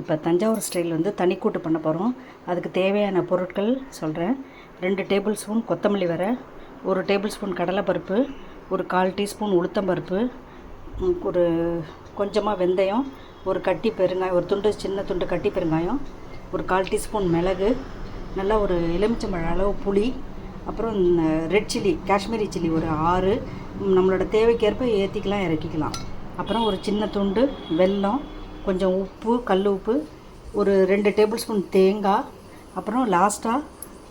இப்போ தஞ்சாவூர் ஸ்டைல் வந்து தனிக்கூட்டு பண்ண போகிறோம். அதுக்கு தேவையான பொருட்கள் சொல்கிறேன். 2 டேபிள் ஸ்பூன் கொத்தமல்லி வரை, 1 டேபிள் ஸ்பூன் கடலைப்பருப்பு, ஒரு 1/4 டீஸ்பூன் உளுத்தம்பருப்பு, ஒரு கொஞ்சமாக வெந்தயம், ஒரு கட்டி பெருங்காயம், ஒரு துண்டு சின்ன துண்டு கட்டி பெருங்காயம், ஒரு 1/4 டீஸ்பூன் மிளகு, நல்லா ஒரு எலுமிச்சம்பழம் அளவு புளி, அப்புறம் ரெட் சில்லி காஷ்மீரி சில்லி ஒரு 6, நம்மளோட தேவைக்கேற்ப ஏற்றிக்கலாம் இறக்கிக்கலாம். அப்புறம் ஒரு சின்ன துண்டு வெல்லம், கொஞ்சம் உப்பு, கல் உப்பு, ஒரு 2 டேபிள் ஸ்பூன் தேங்காய், அப்புறம் லாஸ்ட்டாக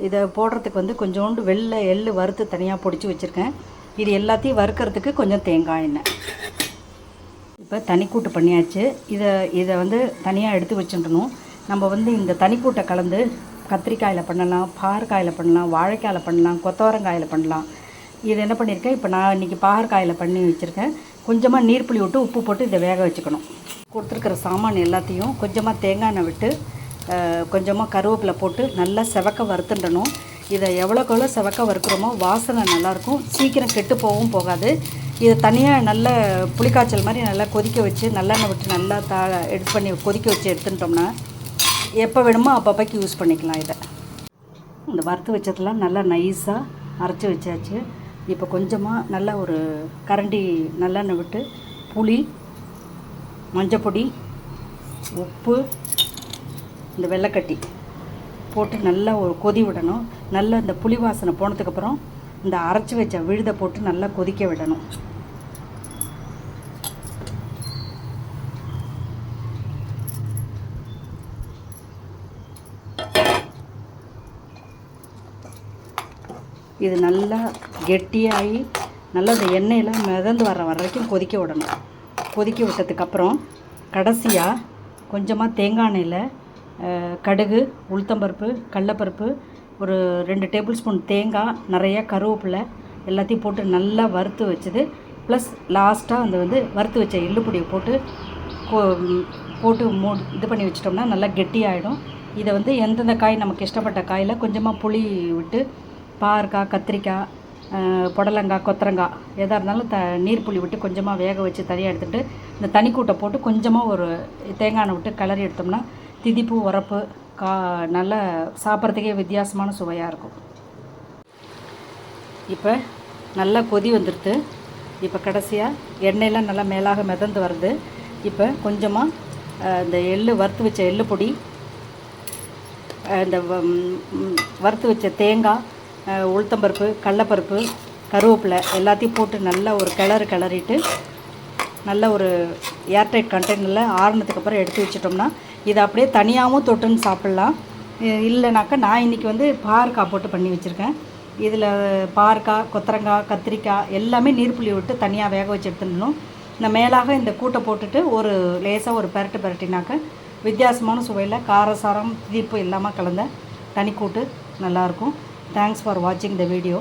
இதை போடுறதுக்கு வந்து கொஞ்சோண்டு வெள்ளை எள்ளு வறுத்து தனியாக பொடிச்சு வச்சுருக்கேன். இது எல்லாத்தையும் வறுக்கிறதுக்கு கொஞ்சம் தேங்காய் எண்ணெய். இப்போ தனிக்கூட்டு பண்ணியாச்சு. இதை வந்து தனியாக எடுத்து வச்சுட்டணும். நம்ம வந்து இந்த தனிக்கூட்டை கலந்து கத்திரிக்காயில் பண்ணலாம், பாகற்காயில் பண்ணலாம், வாழைக்காயில் பண்ணலாம், கொத்தவரங்காயில் பண்ணலாம். இது என்ன பண்ணியிருக்கேன், இப்போ நான் இன்றைக்கி பாகற்காயில் பண்ணி வச்சுருக்கேன். கொஞ்சமாக நீர் புளி விட்டு உப்பு போட்டு இதை வேக வச்சுக்கணும். கொடுத்துருக்கிற சாமான் எல்லாத்தையும் கொஞ்சமாக தேங்காய் எண்ணெய் விட்டு கொஞ்சமாக கருவேப்பிலை போட்டு நல்லா செவக்க வறுத்துடணும். இதை எவ்வளோக்கு எவ்வளோ செவக்க வறுக்கிறோமோ வாசனை நல்லாயிருக்கும், சீக்கிரம் கெட்டு போகவும் போகாது. இதை தனியாக நல்ல புளிக்காய்ச்சல் மாதிரி நல்லா கொதிக்க வச்சு நல்லெண்ணெய் விட்டு நல்லா எடுத்து பண்ணி கொதிக்க வச்சு எடுத்துட்டோம்னா எப்போ வேணுமோ அப்பப்போக்கு யூஸ் பண்ணிக்கலாம். இதை இந்த வறுத்து வச்சதெல்லாம் நல்லா நைஸாக அரைச்சி வச்சாச்சு. இப்போ கொஞ்சமாக நல்லா ஒரு கரண்டி நல்லெண்ணெய் விட்டு புளி, மஞ்சப்பொடி, உப்பு, இந்த வெள்ளைக்கட்டி போட்டு நல்லா ஒரு கொதி விடணும். நல்லா இந்த புளி வாசனை போனதுக்கப்புறம் இந்த அரைச்சி வச்ச விழுதை போட்டு நல்லா கொதிக்க விடணும். இது நல்லா கெட்டியாகி நல்லா இந்த எண்ணெயெல்லாம் மிதந்து வர வரைக்கும் கொதிக்க விடணும். கொதிக்க விட்டதுக்கப்புறம் கடைசியாக கொஞ்சமாக தேங்காய் எண்ணெயில் கடுகு, உளுத்தம்பருப்பு, கடலைப்பருப்பு, ஒரு 2 டேபிள் ஸ்பூன் தேங்காய், நிறைய கருவேப்பிலை எல்லாத்தையும் போட்டு நல்லா வறுத்து வச்சது, ப்ளஸ் லாஸ்ட்டாக அந்த வந்து வறுத்து வச்ச எள்ளு பொடியை போட்டு இது பண்ணி வச்சிட்டோம்னா நல்லா கெட்டியாகிடும். இதை வந்து எந்தெந்த காய் நமக்கு இஷ்டப்பட்ட காயில் கொஞ்சமாக புளி விட்டு பாகற்காய், கத்திரிக்காய், புடலங்காய், கொத்தரங்காய் எதாக இருந்தாலும் நீர் புளி விட்டு கொஞ்சமாக வேக வச்சு தனியாக எடுத்துகிட்டு இந்த தனிக்கூட்டை போட்டு கொஞ்சமாக ஒரு தேங்காய் எண்ணெய் விட்டு கிளறி எடுத்தோம்னா திதிப்பு, உரப்பு நல்லா சாப்பிட்றதுக்கே வித்தியாசமான சுவையாக இருக்கும். இப்போ நல்லா கொதி வந்துடுது. இப்போ கடைசியாக எண்ணெயெல்லாம் நல்லா மேலாக மிதந்து வருது. இப்போ கொஞ்சமாக இந்த வறுத்து வச்ச எள்ளு பொடி, இந்த வறுத்து வச்ச தேங்காய், உளுத்தம்பருப்பு, கடலைப்பருப்பு, கருவேப்பிலை எல்லாத்தையும் போட்டு நல்லா ஒரு கிளறிட்டு நல்ல ஒரு ஏர்டைட் கண்டெய்னரில் ஆறுனதுக்கப்புறம் எடுத்து வச்சிட்டோம்னா இதை அப்படியே தனியாகவும் தொட்டுன்னு சாப்பிட்லாம். இல்லைனாக்கா நான் இன்றைக்கி வந்து பாகற்காய் போட்டு பண்ணி வச்சுருக்கேன். இதில் பாகற்காய், கொத்தரங்காய், கத்திரிக்காய் எல்லாமே நீர் புளி விட்டு தனியாக வேக வச்சு எடுத்துடணும். இந்த மேலாக இந்த கூட்டை போட்டுட்டு ஒரு லேசாக ஒரு பரட்டினாக்க வித்தியாசமான சுவையில் காரசாரம் திதிப்பு இல்லாமல் கலந்த தனிக்கூட்டு நல்லாயிருக்கும். தேங்க்ஸ் ஃபார் வாட்சிங் த வீடியோ.